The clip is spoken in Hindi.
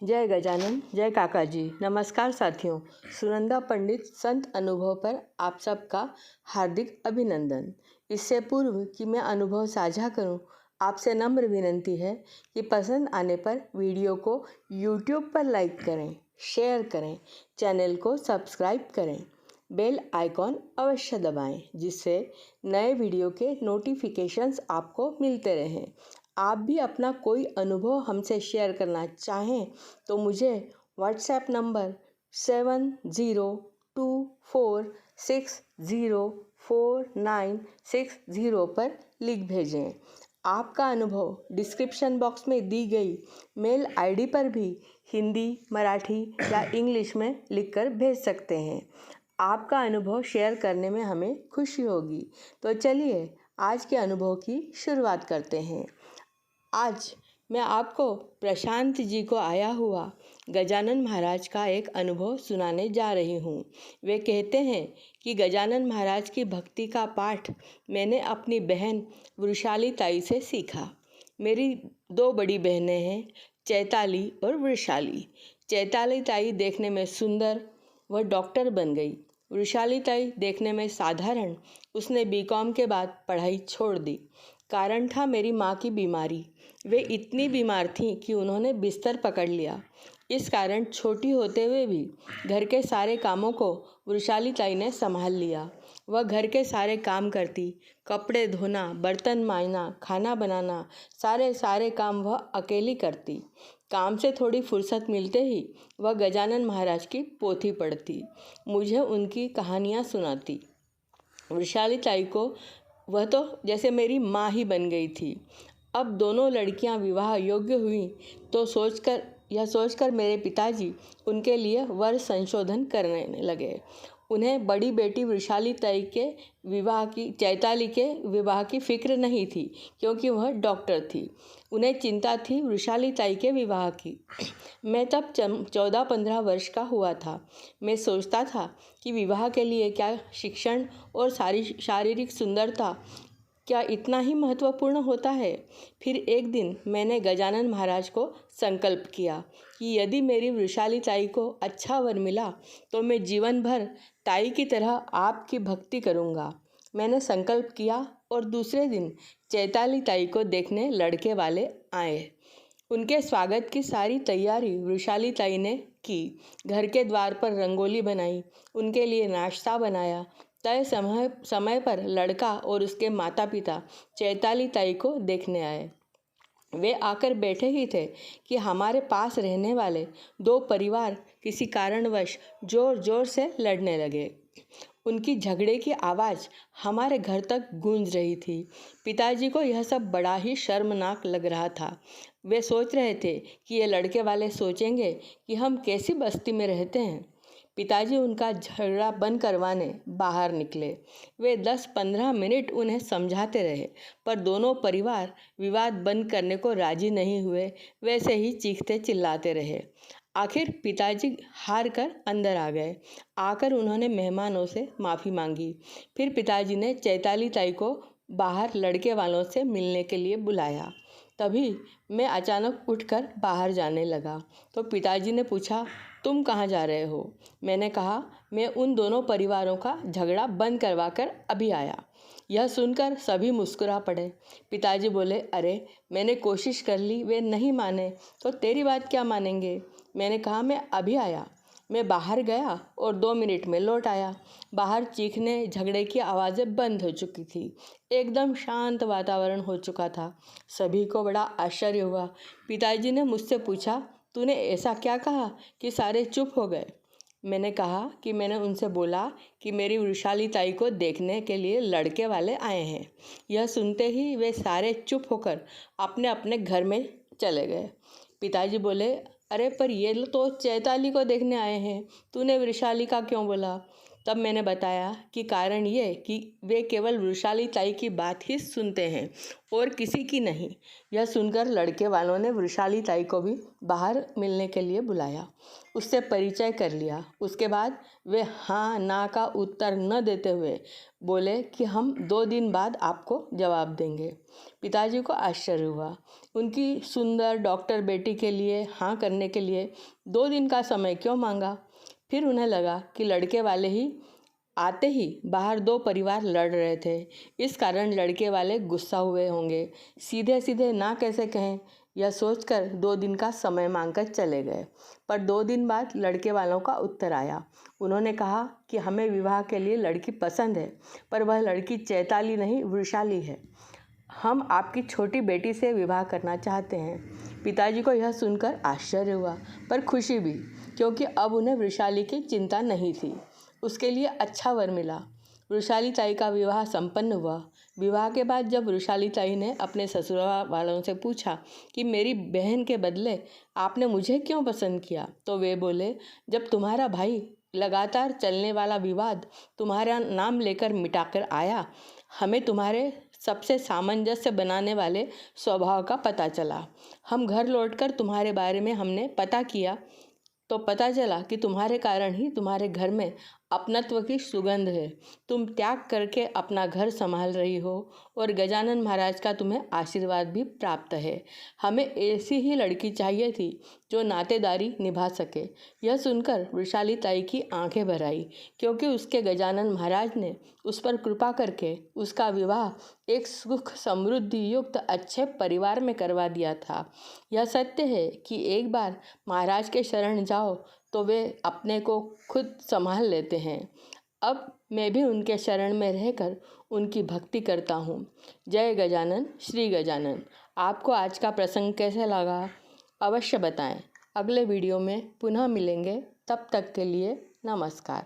जय गजानन, जय काका जी। नमस्कार साथियों, सुनंदा पंडित संत अनुभव पर आप सबका हार्दिक अभिनंदन। इससे पूर्व कि मैं अनुभव साझा करूं, आपसे नम्र विनंती है कि पसंद आने पर वीडियो को YouTube पर लाइक करें, शेयर करें, चैनल को सब्सक्राइब करें, बेल आइकॉन अवश्य दबाएं, जिससे नए वीडियो के नोटिफिकेशंस आपको मिलते रहें। आप भी अपना कोई अनुभव हमसे शेयर करना चाहें तो मुझे व्हाट्सएप नंबर 7024604960 पर लिख भेजें। आपका अनुभव डिस्क्रिप्शन बॉक्स में दी गई मेल आईडी पर भी हिंदी, मराठी या इंग्लिश में लिखकर भेज सकते हैं। आपका अनुभव शेयर करने में हमें खुशी होगी। तो चलिए आज के अनुभव की शुरुआत करते हैं। आज मैं आपको प्रशांत जी को आया हुआ गजानन महाराज का एक अनुभव सुनाने जा रही हूँ। वे कहते हैं कि गजानन महाराज की भक्ति का पाठ मैंने अपनी बहन वृषाली ताई से सीखा। मेरी 2 बड़ी बहनें हैं, चैताली और वृषाली। चैताली ताई देखने में सुंदर, वह डॉक्टर बन गई। वृषाली ताई देखने में साधारण, उसने बीकॉम के बाद पढ़ाई छोड़ दी। कारण था मेरी माँ की बीमारी। वे इतनी बीमार थीं कि उन्होंने बिस्तर पकड़ लिया। इस कारण छोटी होते हुए भी घर के सारे कामों को वृषाली ताई ने संभाल लिया। वह घर के सारे काम करती, कपड़े धोना, बर्तन मांजना, खाना बनाना, सारे काम वह अकेली करती। काम से थोड़ी फुर्सत मिलते ही वह गजानन महाराज की पोथी पढ़ती, मुझे उनकी कहानियाँ सुनाती। वृषाली ताई को वह तो जैसे मेरी माँ ही बन गई थी। अब दोनों लड़कियां विवाह योग्य हुई तो सोचकर मेरे पिताजी उनके लिए वर संशोधन करने लगे। उन्हें बड़ी बेटी वृषाली ताई के चैताली के विवाह की फिक्र नहीं थी, क्योंकि वह डॉक्टर थी। उन्हें चिंता थी वृषाली ताई के विवाह की। मैं तब 14-15 वर्ष का हुआ था। मैं सोचता था कि विवाह के लिए क्या शिक्षण और शारीरिक सुंदरता क्या इतना ही महत्वपूर्ण होता है। फिर एक दिन मैंने गजानन महाराज को संकल्प किया कि यदि मेरी वृषाली ताई को अच्छा वर मिला तो मैं जीवन भर ताई की तरह आपकी भक्ति करूँगा। मैंने संकल्प किया और दूसरे दिन चैताली ताई को देखने लड़के वाले आए। उनके स्वागत की सारी तैयारी वृषाली ताई ने की। घर के द्वार पर रंगोली बनाई, उनके लिए नाश्ता बनाया। तय समय पर लड़का और उसके माता पिता चैताली ताई को देखने आए। वे आकर बैठे ही थे कि हमारे पास रहने वाले 2 परिवार किसी कारणवश जोर जोर से लड़ने लगे। उनकी झगड़े की आवाज़ हमारे घर तक गूंज रही थी। पिताजी को यह सब बड़ा ही शर्मनाक लग रहा था। वे सोच रहे थे कि ये लड़के वाले सोचेंगे कि हम कैसी बस्ती में रहते हैं। पिताजी उनका झगड़ा बंद करवाने बाहर निकले। वे 10-15 मिनट उन्हें समझाते रहे, पर दोनों परिवार विवाद बंद करने को राजी नहीं हुए। वैसे ही चीखते चिल्लाते रहे। आखिर पिताजी हार कर अंदर आ गए। आकर उन्होंने मेहमानों से माफ़ी मांगी। फिर पिताजी ने चैताली ताई को बाहर लड़के वालों से मिलने के लिए बुलाया। तभी मैं अचानक उठकर बाहर जाने लगा तो पिताजी ने पूछा, तुम कहाँ जा रहे हो? मैंने कहा, मैं उन दोनों परिवारों का झगड़ा बंद करवाकर अभी आया। यह सुनकर सभी मुस्कुरा पड़े। पिताजी बोले, अरे मैंने कोशिश कर ली, वे नहीं माने तो तेरी बात क्या मानेंगे? मैंने कहा, मैं अभी आया। मैं बाहर गया और 2 मिनट में लौट आया। बाहर चीखने झगड़े की आवाज़ें बंद हो चुकी थी। एकदम शांत वातावरण हो चुका था। सभी को बड़ा आश्चर्य हुआ। पिताजी ने मुझसे पूछा, तूने ऐसा क्या कहा कि सारे चुप हो गए? मैंने कहा कि मैंने उनसे बोला कि मेरी वृषाली ताई को देखने के लिए लड़के वाले आए हैं। यह सुनते ही वे सारे चुप होकर अपने अपने घर में चले गए। पिताजी बोले, अरे पर ये तो चैताली को देखने आए हैं, तूने वृषाली का क्यों बोला? तब मैंने बताया कि कारण ये कि वे केवल वृषाली ताई की बात ही सुनते हैं और किसी की नहीं। यह सुनकर लड़के वालों ने वृषाली ताई को भी बाहर मिलने के लिए बुलाया, उससे परिचय कर लिया। उसके बाद वे हाँ ना का उत्तर न देते हुए बोले कि हम 2 दिन बाद आपको जवाब देंगे। पिताजी को आश्चर्य हुआ। उनकी सुंदर डॉक्टर बेटी के लिए हाँ करने के लिए 2 दिन का समय क्यों मांगा? फिर उन्हें लगा कि लड़के वाले ही आते ही बाहर 2 परिवार लड़ रहे थे, इस कारण लड़के वाले गुस्सा हुए होंगे। सीधे सीधे ना कैसे कहें, यह सोचकर 2 दिन का समय मांगकर चले गए। पर 2 दिन बाद लड़के वालों का उत्तर आया। उन्होंने कहा कि हमें विवाह के लिए लड़की पसंद है, पर वह लड़की चैताली नहीं वृषाली है। हम आपकी छोटी बेटी से विवाह करना चाहते हैं। पिताजी को यह सुनकर आश्चर्य हुआ, पर खुशी भी, क्योंकि अब उन्हें वृषाली की चिंता नहीं थी। उसके लिए अच्छा वर मिला। वृषाली ताई का विवाह संपन्न हुआ। विवाह के बाद जब वृषाली ताई ने अपने ससुराल वालों से पूछा कि मेरी बहन के बदले आपने मुझे क्यों पसंद किया, तो वे बोले, जब तुम्हारा भाई लगातार चलने वाला विवाद तुम्हारा नाम लेकर मिटाकर आया, हमें तुम्हारे सबसे सामंजस्य बनाने वाले स्वभाव का पता चला। हम घर लौटकर तुम्हारे बारे में हमने पता किया तो पता चला कि तुम्हारे कारण ही तुम्हारे घर में अपनत्व की सुगंध है। तुम त्याग करके अपना घर संभाल रही हो और गजानन महाराज का तुम्हें आशीर्वाद भी प्राप्त है। हमें ऐसी ही लड़की चाहिए थी जो नातेदारी निभा सके। यह सुनकर वृषाली ताई की आंखें भर आई, क्योंकि उसके गजानन महाराज ने उस पर कृपा करके उसका विवाह एक सुख समृद्धि युक्त अच्छे परिवार में करवा दिया था। यह सत्य है कि एक बार महाराज के शरण जाओ तो वे अपने को खुद संभाल लेते हैं। अब मैं भी उनके शरण में रहकर उनकी भक्ति करता हूँ। जय गजानन, श्री गजानन। आपको आज का प्रसंग कैसे लगा अवश्य बताएं। अगले वीडियो में पुनः मिलेंगे, तब तक के लिए नमस्कार।